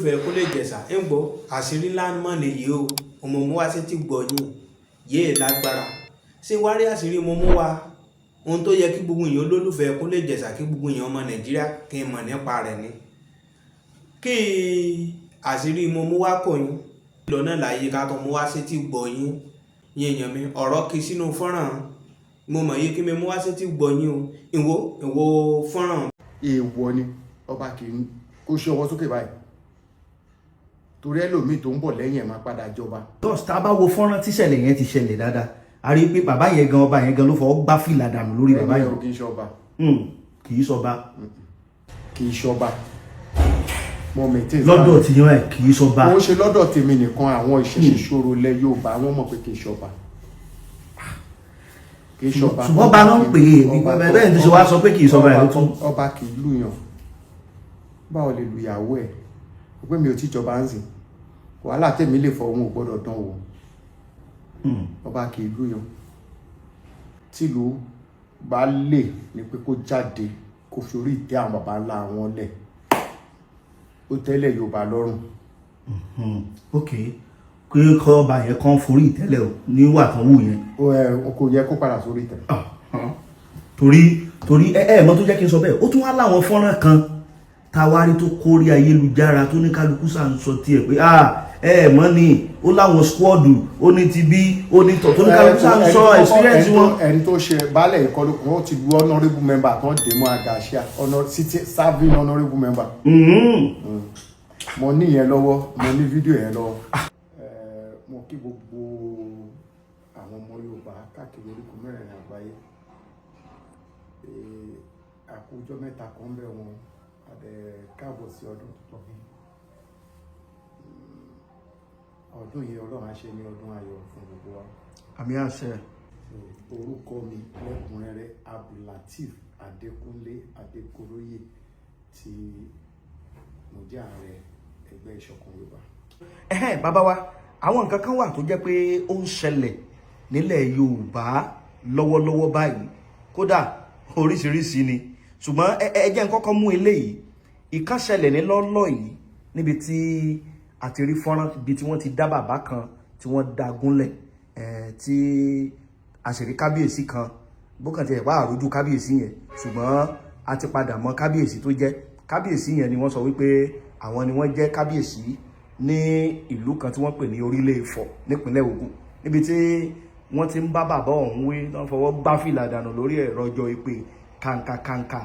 olólùfẹ́ Kúnlé Ìjẹ̀ṣà ń gbọ́ àṣírí ńlá mọ́ nìyí o ọmọ mú wá sí ti gbọ́ yín yéè lágbára ṣé wá rí àṣírí mo mú wá ohun tó yẹ kí gbogbo èèyàn olólùfẹ́ Kúnlé Ìjẹ̀ṣà kí gbogbo èèyàn ọmọ Nàìjíríà kí n mọ̀ nípa rẹ̀ ni kí àṣírí mo mú wá kò yín lọ́nà láyé ká tó mú wá sí ti gbọ́ yín yẹ̀yàn mi ọ̀rọ̀ kí sínú fọ́nrán mo mọ̀ yé kí mi mú wá sí ti gbọ́ yín o ìwọ fọ́nrán. èèwọ̀ ni ọba kì í kó ṣe ọwọ́ sókè báyìí torí ẹlòmíì tó ń bọ̀ lẹ́yìn ẹ̀ máa padà jọba. tọ́sí tá a bá wo fọ́nrán tíṣẹ̀lẹ̀ yẹn ti ṣẹlẹ̀ dáadáa a rí i pé bàbá yẹn gan ọba yẹn gan ló fọwọ́ gbá fìlà dànù lórí bàbá yẹn. kì í ṣọba. kì í ṣọba. kì í ṣọba. mo maintain. lọ́dọ̀ tí yẹn kì í ṣọba. ó ń ṣe lọ́dọ̀ tèmi nìkan àwọn ìṣẹ̀ṣe ṣòro lẹ Yorùbá wọ́n mọ̀ pé kì í ṣọba. kì í ṣọba. ṣùgbọ́n ọba náà ń pè é bẹ́ẹ̀ ni tó ṣe wá sọ pé kì í ṣọba ẹ̀ ló tún. ọba kì í lùyàn báwo lè lu ìyàwó ẹ̀ pé mi ò tí jọba ń sìn wàhálà tèmi lè fọ òun ò gbọ́dọ̀ dán wò ọba kì í lùyàn tìlú bá lè ní pé kó jáde kó fi orí ìtẹ́ àwọn baba ńlá wọn lẹ̀ ó tẹ́lẹ̀ Yorùbá lọ́rùn. ok kí kọ́ ọba yẹn kàn forí ìtẹ́lẹ̀ o níwà kan wù yẹn. kò yẹ kó padà sórí ìtẹ́. torí mọ̀ tó jẹ́ kí n sọ bẹ́ẹ̀ ó tún wá láwọn fọ́nrán kan tawari tó kórí ayélujára tó ní kálukú sá ń sọ tiẹ̀ pé mọ̀ ni ó láwọn squadu ó ní ti bí ó ní tọ̀ tó ní kálukú sá ń sọ experience wọn. ẹni tó ṣe baálẹ̀ ìkọlù wọn ti lu honourable member tó ń dè mọ́ àgàṣíà serving honourable member. mo ní yẹn lọ́wọ́ mo ní fídíò yẹn lọ́wọ́. mo kí gbogbo àwọn ọmọ Yorùbá káàkiri orígun mẹ́rẹ̀ẹ̀rin àgbáyé àkójọ mẹ́ta kan ń bẹ wọn káàbọ̀ sí ọdún tuntun ọdún yìí Ọlọ́run á ṣe ní ọdún ayọ̀ fún gbogbo wa. àmì àṣẹ. orúkọ mi lẹ́kùnrẹ́rẹ́ Abdulateef Adékúnlé Adékoróyè tí mo jẹ́ ààrẹ ẹgbẹ́ ìṣọ̀kan Yorùbá. bàbá wa àwọn nǹkan kan wà tó jẹ́ pé ó ń ṣẹlẹ̀ nílẹ̀ Yorùbá lọ́wọ́lọ́wọ́ báyìí kódà oríṣiríṣi ni ṣùgbọ́n ẹ jẹ́ n kọ́kọ́ mú eléyìí ìkan ṣẹlẹ̀ ní lọ́lọ́ yìí níbi tí a ti rí fọ́nrán ibi tí wọ́n ti dá bàbá kan tí wọ́n dá gúnlẹ̀ tí àṣírí kábíyèsí kan bókàn tí ẹ̀ wá àrójú kábíyèsí yẹn ṣùgbọ́n a ti padà mọ kábíyèsí tó jẹ́ kábíyèsí yẹn ni wọ́n sọ wípé àwọn ni wọ́n jẹ́ kábíyèsí ní ìlú kan tí wọ́n pè ní Orílẹ̀ Ifọ̀ nípínlẹ̀ Ògùn níbi tí wọ́n ti ń bá bàbá ọ̀hún wé wọ́n fọwọ́ gbá fìlà dànù lórí ẹ̀rọ ọjọ́ ìpè kàǹkàkàǹkà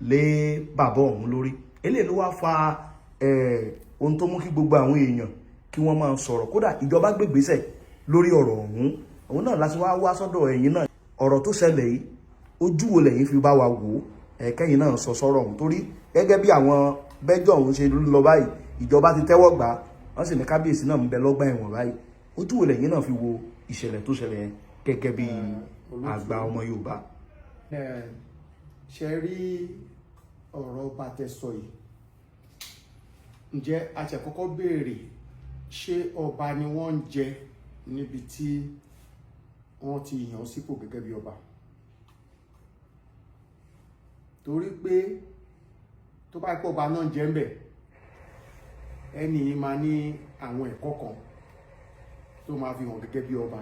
lé bàbá ọ̀hún lórí eléyìí ló wá fa ohun tó mú kí gbogbo àwọn èèyàn kí wọ́n máa sọ̀rọ̀ kódà ìjọba gbégbésẹ̀ lórí ọ̀rọ̀ ọ̀hún òun náà láti wá sọ́dọ̀ ẹ̀yin náà ọ̀rọ̀ tó ṣẹlẹ̀ yìí ojú wo lẹ́yìn fi bá wa wò ó kẹ́yìn náà sọ sọ́rọ̀ ọ̀hún torí gẹ́gẹ́ bí àwọn bẹ́jọ́ ọ̀hún ṣe lọ báyìí ìjọba ti tẹ́wọ́ gbà wọ́n sì ní kábíyèsí náà ń bẹ lọ́gbà ẹ̀wọ̀n báyìí ojú wo lẹ́yìn náà fi wo ìṣẹ̀lẹ̀ tó ṣẹlẹ̀ yẹn gẹ́gẹ́ bí àgbà ọmọ Yorùbá. ṣe rí ọ̀rọ̀ bá tẹ sọ yìí ǹjẹ́ a ṣe kọ́kọ́ béèrè ṣé ọba ni wọ́n ń jẹ níbi tí wọ́n ti yàn sípò gẹ́gẹ́ bí ọba torí pé tó bá pọ̀ ọba náà ń jẹ́ ń bẹ̀ ẹni yìí máa ní àwọn ẹ̀kọ́ kan tó máa fi hàn gẹ́gẹ́ bí ọba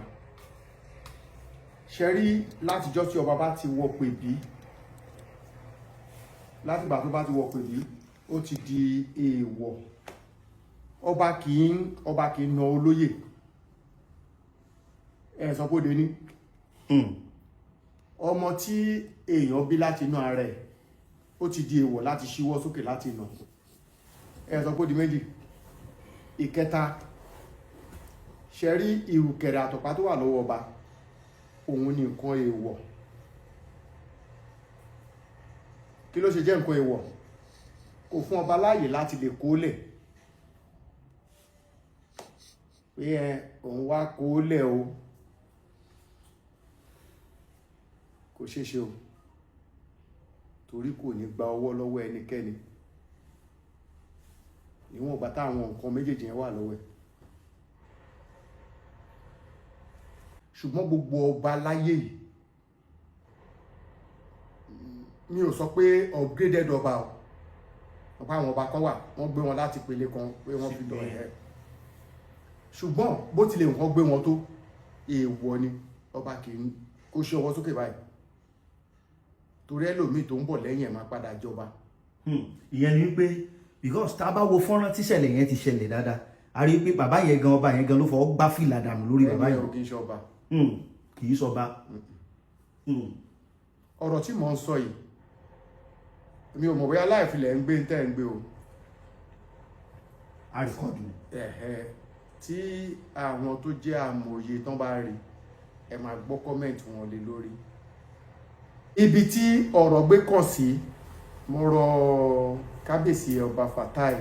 ṣe rí látijọ́ tí ọba bá ti wọ pèbí látìgbà tó bá ti wọ pèbí ó ti di èèwọ̀ ọba kì í na olóyè ẹ̀sán kó dé ní ọmọ tí èèyàn bí láti inú ara ẹ̀ ó ti di èèwọ̀ láti ṣíwọ́ sókè láti nà ẹ̀sán kó di méjì ìkẹta ṣe rí ìrùkẹ̀rẹ̀ àtọ̀pá tó wà lọ́wọ́ ọba òun ni nǹkan èèwọ̀ kí ló ṣe jẹ́ nǹkan èèwọ̀ kò fún ọba láàyè láti lè kólẹ̀ pé òun wá kólẹ̀ o kò ṣeéṣe o torí kò ní gba ọwọ́ lọ́wọ́ ẹnikẹ́ni níwọ̀n bá táwọn nǹkan méjèèjì yẹn wà lọ́wọ́ ẹ̀ ṣùgbọ́n gbogbo ọba láyé yìí mi ò sọ pé upgraded ọba o ọ̀pọ̀ àwọn ọba kan wà wọ́n gbé wọn láti pele kan pé wọ́n fi dọ̀ ẹ̀ ṣùgbọ́n bó tilẹ̀ nǹkan gbé wọn tó èèwọ̀ ni ọba kì í kó ṣe ọwọ́ sókè báyìí torí ẹlòmíì tó ń bọ̀ lẹ́yìn ẹ̀ máa padà jọba. ìyẹn ni wípé because tá a bá wo fọ́nrán tíṣẹ̀lẹ̀ yẹn ti ṣẹlẹ̀ dáadáa a rí i pé bàbá yẹn gan ọba yẹn gan ló fọwọ́ gbá fìlà dànù lórí bàbá yẹn. kì í ṣe ọba. kì í ṣọba. ọ̀rọ̀ tí mò ń sọ yìí mi ò mọ̀ bóyá láìfilẹ̀ ń gbé tẹ́ ń gbé o. àríkọ́dù. tí àwọn tó jẹ́ amòye tán bá rí ẹ máa gbọ́ kọ́mẹ̀ntì wọn lé lórí. ibi tí ọ̀rọ̀ gbé kàn sí mo rọ kábíyèsí ọba Fatai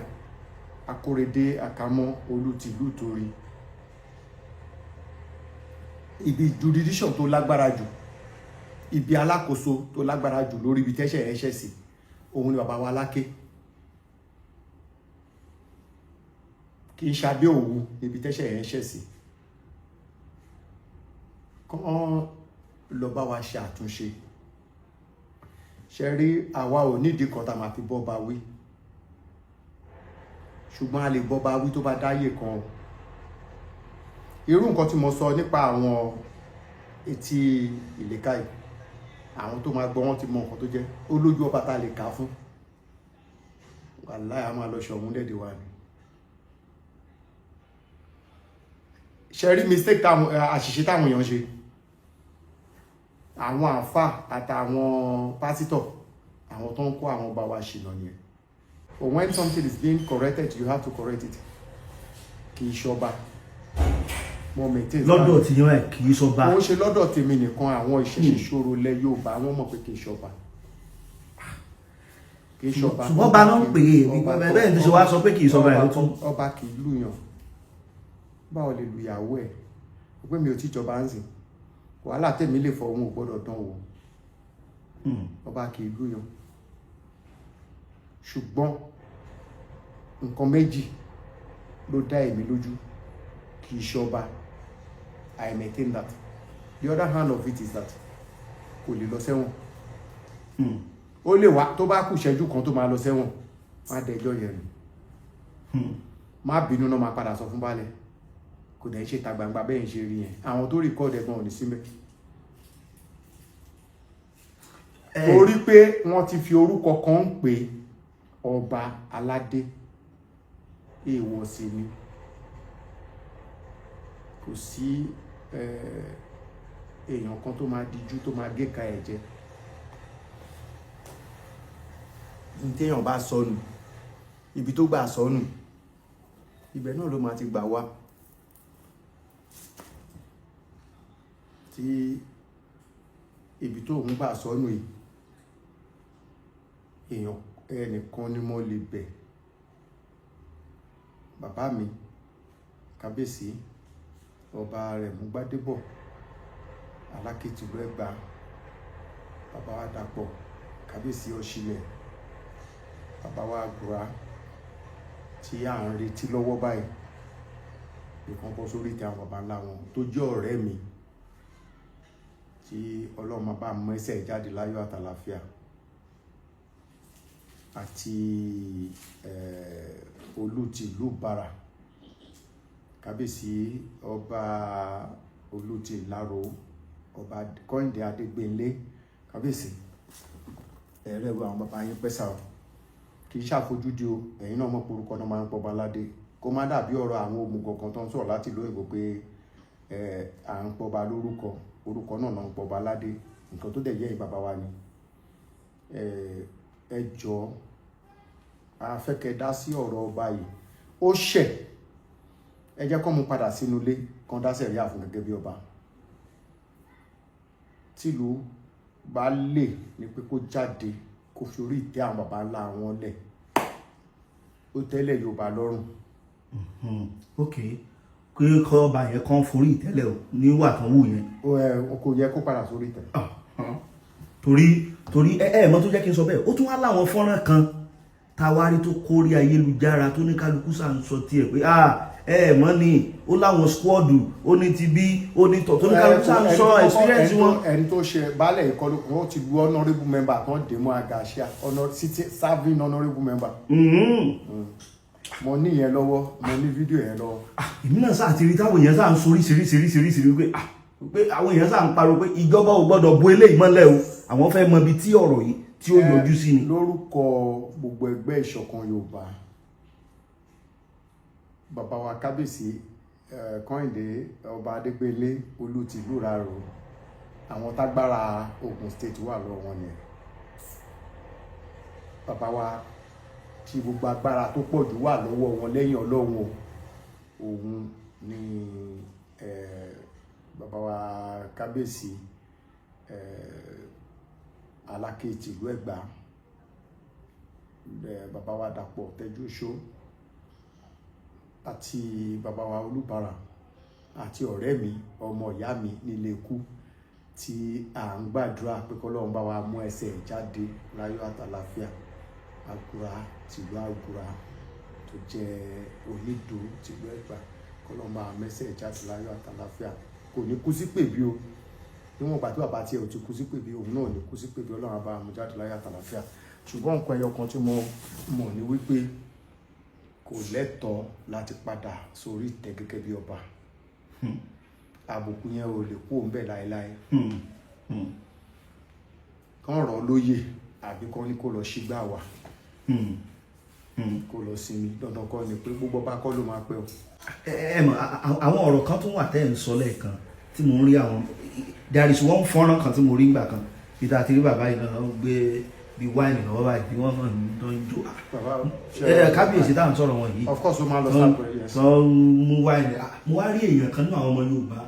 Akórèdé Àkámọ́ Olútìlú Ìtòrí ibi jurisdiction tó lágbára jù ibi alákòóso tó lágbára jù lórí ibi tẹ́ṣẹ̀ ẹ̀ṣẹ̀ sí òun ni bàbá wa Aláké kì í ṣàbí òwú ibi tẹ́ṣẹ̀ ẹ̀ṣẹ̀ sí kán lọ bá wa ṣe àtúnṣe ṣe rí àwa ò nídìí kan tá máa fi bọ́ba wí ṣùgbọ́n a lè bọ́ba wí tó bá dáyé kan irú nǹkan tí mo sọ nípa àwọn etí ìlékà yìí àwọn tó máa gbọ́ wọ́n ti mọ nǹkan tó jẹ́ ó lójú ọba tá a lè kà fún wàláhì a máa lọ ṣọ̀hún lẹ́dẹ̀ wa ni ṣe rí mistake àṣìṣe táwọn èèyàn ṣe àwọn àfà àtàwọn pásítọ̀ àwọn tó ń kó àwọn ọba wa ṣìnà yẹn when something is being corrected you have to correct it kì í ṣọba mo maintain lọ́dọ̀ tí yẹn kì í ṣọba mo ń ṣe lọ́dọ̀ tèmi nìkan àwọn ìṣẹ̀ṣe ìṣòro lẹ Yorùbá wọ́n mọ̀ pé kì í ṣọba kì í ṣọba ṣùgbọ́n ọba náà ń pè é bẹ́ẹ̀ ní ṣe wá sọ pé kì í ṣọba ẹ̀ lọ́tún ọba kì í lùyàn báwo lè lu ìyàwó ẹ̀ pé mi ò tí jọba ń sìn wàhálà tèmi lè fọ òun ò gbọ́dọ̀ dán wò ọba kì í lùyàn ṣùgbọ́n nǹkan méjì ló dá èmi lójú kì í ṣọba. I maintain that. The other hand of it is that kò lè lọ sẹ́wọ̀n ó lè wá tó bá kù ṣẹ́jú kan tó máa lọ sẹ́wọ̀n má dẹjọ́ yẹn nù má bínú náà máa padà sọ fún baálẹ̀ kò dẹ̀ ṣe ta gbangba bẹ́ẹ̀ ń ṣe rí yẹn àwọn tó rìkọ́ọ̀dù ẹ̀gbọ́n ò ní síbẹ̀ torí pé wọ́n ti fi orúkọ kan ń pè ọba aládé èèwọ̀ sí ni kò sí èèyàn kan tó máa dijú tó máa gé ka ẹ̀jẹ̀ ní téèyàn bá sọnù ibi tó gbà sọnù ibẹ̀ náà ló máa ti gbà wá tí ibi tó ń gbà sọnù yìí èèyàn ẹnìkan ni mo lè bẹ̀ bàbá mi kábíyèsí ọba Rẹ̀mú Gbádébọ̀ Aláké tìlú Ẹ̀gbá bàbá wa Dàpọ̀ kábíyèsí Ọ̀ṣìlẹ̀ bàbá wa Àgùrá tí à ń retí lọ́wọ́ báyìí nìkan bọ́ sórí ìtẹ́ àwọn bàbá ńlá wọn tó jẹ́ ọ̀rẹ́ mi tí Ọlọ́run máa bá mọ ẹsẹ̀ jáde láyọ̀ àtàlàfíà àti Olútìlú Ìbàrà kábíyèsí ọba Olútìlárò ọba Kọ́hìndé Adégbénlé kábíyèsí ẹ̀rẹ́ wo àwọn bàbá yín pẹ́sà o kì í ṣàfojúdi o ẹ̀yin náà mọ̀ porúkọ náà máa ń pọba aládé kó má dàbí ọ̀rọ̀ àwọn òmùgọ̀ kan tó ń sọ̀rọ̀ láti lóyìnbó pé à ń pọba lórúkọ orúkọ náà náà ń pọba aládé nǹkan tó dẹ̀ yẹ bàbá wa ni ẹ jọ̀ọ́ a fẹ́ kẹ́ dá sí ọ̀rọ̀ ọba yìí ó ṣẹ̀ ẹ jẹ́ kó mú padà sínú ilé kan dá sẹ̀ríà fún gẹ́gẹ́ bí ọba tìlú bá lè ní pé kó jáde kó fi orí ìtẹ́ àwọn baba ńlá wọn lẹ̀ ó tẹ́lẹ̀ Yorùbá lọ́rùn. ok kí kọ́ ọba yẹn kan forí ìtẹ́lẹ̀ o níwà tán wù yẹn. kò yẹ kó padà sórí ìtẹ́. torí mọ́ tó jẹ́ kí n sọ bẹ́ẹ̀ ó tún wá láwọn fọ́nrán kan táwárí tó kórí ayélujára tó ní kálukú sà ń sọ tiẹ̀ pé mọ́ ni ó láwọn squadu ó ní ti bí ó ní tọ̀ tó ní kálukú sà ń sọ experience wọn. ẹni tó ṣe baálẹ̀ ìkọlù wọn ti lu honourable member kan dè mọ́ àgàṣà serving honourable member. Mo ní yẹn lọ́wọ́ mo ní fídíò yẹn lọ́wọ́. Èmi náà sáà ti rí táwọn èèyàn sáà ń sọ oríṣiríṣiríṣiríṣi pé àwọn èèyàn sáà ń pariwo pé ìjọba ò gbọ́dọ̀ bo eléyìí mọ́lẹ̀ o àwọn fẹ́ mọ ibi tí ọ̀rọ̀ yìí tí ó yọjú sí ni. Lórúkọ gbogbo ẹgbẹ́ ìṣọ̀kan Yorùbá bàbá wa kábíyèsí Kẹ́hìndé ọba Adégbélé Olú tìlú Ìrarò àwọn tágbára Ògùn state wà lọ́wọ́ wọn ni bàbá wa tí gbogbo agbára tó pọ̀ jù wà lọ́wọ́ wọn lẹ́yìn Ọlọ́run òun ni bàbá wa kábíyèsí Aláké tìlú Ẹ̀gbá bàbá wa Dàpọ̀ Tẹ́júṣó àti bàbá wa Olúbàrà àti ọ̀rẹ́ mi ọmọ ìyá mi nílé ikú tí à ń gbàdúrà pé k'Ọlọ́run bá wa mú ẹsẹ̀ jáde láyọ̀ àtàlàfíà Àgùrà tìlú Àgùrà tó jẹ́ Onídò tìlú Ẹ̀gbá k'Ọlọ́run bá mẹ́sẹ̀ jáde láyọ̀ àtàlàfíà kò ní kú sí pèbí o níwọ̀n ìgbà tí bàbá tiẹ̀ ò ti kú sí pèbí òun náà ní kú sí pèbí Ọlọ́run bá mú jáde láyọ̀ àtàlàfíà ṣùgbọ́n nǹkan ẹyọ kan tí mo mọ̀ ní wípé kò lẹ́tọ̀ọ́ láti padà sórí ìtẹ́ gẹ́gẹ́ bí ọba àbùkù yẹn ò lè kú òǹbẹ̀ láéláé kán rọ̀ lóyè àbí kán ní kó lọ sígbà wà kó lọ sinmi dandan kọ́ ni pé gbogbo ọba kọ́ ló máa pẹ́ o. ẹ mọ̀ àwọn ọ̀rọ̀ kan tún wà tẹ́ ń sọ lẹ́ẹ̀kan tí mo ń rí àwọn there is one fọ́nrán kan tí mo rí gbà kan peter àti rí bàbá yìí náà gbé bí wáìnì lọ́wọ́ báyìí bí wọ́n kàn tó ń jó kábíyèsí táwọn sọ̀rọ̀ wọn yìí of course ó máa lọ sápẹ́ yes. tó mú wáìnì mo wá rí èèyàn kan nínú àwọn ọmọ Yorùbá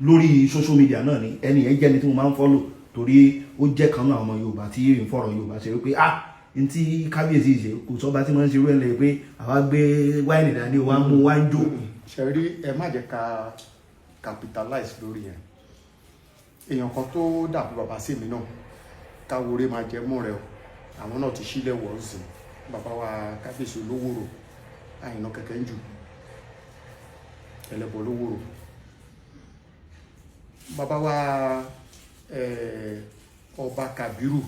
lórí social media náà ni ẹni yẹn jẹ́ni tí mo máa ń follow torí ó jẹ́ kan nínú àwọn ọmọ Yorùbá tí ìrìn fọ̀rọ̀ Yorùbá ṣe wípé n tí kábíyèsí ṣe kò sọ́ba tí wọ́n ń ṣe rú ẹ̀ lẹ́yìn pé àwa gbé wáìnì dání wa mú wá ń jó. ṣe rí ẹ má jẹ́ ká capitalize lórí yẹn èèyàn kan tó dàbí bàbá sí mi náà káwóré máa jẹ mú rẹ o àwọn náà ti sílẹ̀ wọ̀ ọ́ sí bàbá wa kábíyèsí Olówórò Àyìnà kẹ̀kẹ́ ń jù ẹlẹ́bọ̀ Olówórò bàbá wa ọba Kàbírù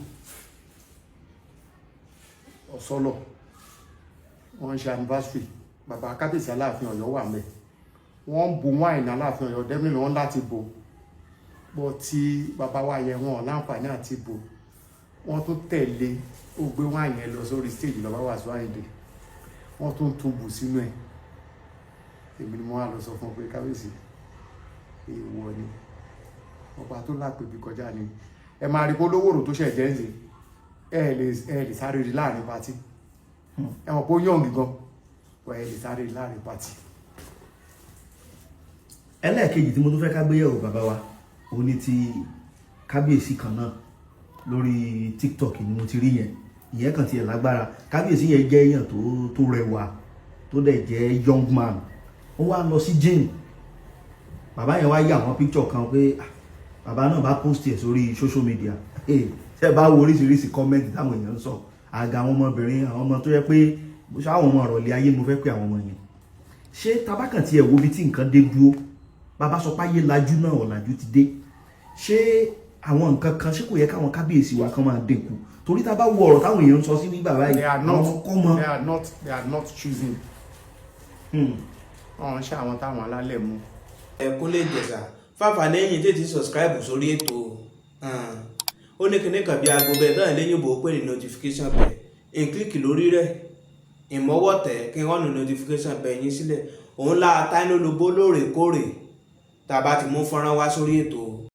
Ọ̀sọ́lọ̀ wọ́n ń ṣe anniversary bàbá kábíyèsí Aláàfin Ọ̀yọ́ wà mẹ́ wọ́n ń bu wáìnì Aláàfin Ọ̀yọ́ dẹ́mìlì wọn láti bò bọ́ tí bàbá wa yẹ wọn láǹfààní àti bò wọ́n tún tẹ̀lé ó gbé wáìnì yẹn lọ sórí stage lọ́wọ́ Wasiu Ayinde wọ́n tún tún bù sínú ẹ̀ èmi ni mo wá lọ sọ fún pé kábíyèsí èèwọ̀ ni ọba tó lápèbí kọjá ni ẹ máa rí Olówórò tó ṣẹ̀ jẹ́ ǹsẹ̀ ẹ lè sáré rí láàrin pátì ẹ mọ̀ pé ó yọ̀ǹgì gan wọ́n ẹ lè sáré rí láàrin pátì. ẹlẹ́ẹ̀kejì tí mo tún fẹ́ ká gbéyẹ̀wò bàbá wa ó ní ti kábíyèsí kan náà lórí TikTok ni mo ti rí yẹn ìyẹn kan tiẹ̀ lágbára kábíyèsí yẹn jẹ́ èèyàn tó rẹwà tó dẹ̀ jẹ́ young man ó wá lọ sí gym bàbá yẹn wá yà àwọn picture kan pé bàbá náà bá post ẹ̀ sórí social media ṣe bá wo oríṣiríṣi comment táwọn èèyàn ń sọ àga àwọn ọmọbìnrin àwọn ọmọ tó yẹ pé àwọn ọmọ ọ̀rọ̀lẹ̀ ayé mo fẹ́ pé àwọn ọmọ yẹn ṣé tabakàn tiẹ̀ wo bí tí nǹkan dé dúró bàbá sọ pé ayé lajú náà ọ̀làjú ti dé ṣé àwọn nǹkan kan ṣé kò yẹ káwọn kábíyèsí wa kan máa dínkù torí tá a bá wo ọ̀rọ̀ táwọn èèyàn ń sọ sí nígbà báyìí they are not choosing wọ́n ṣe àwọn táwọn alálẹ̀ mú. Kúnlé Ìjẹ̀ṣà fáfà lẹ́yìn tètè subscribe sórí ètò ó ní kíní kan bí aago bẹ́ẹ̀ náà lẹ́yìn bò ó pè ní notification bell n kílìkì lórí rẹ̀ ìmọ̀wọ́ tẹ̀ kí wọ́n nu notification bell yín sílẹ̀ òun la táínú lobó lóòrèkóòrè tá a bá ti mú fọ́nrán wá sórí ètò.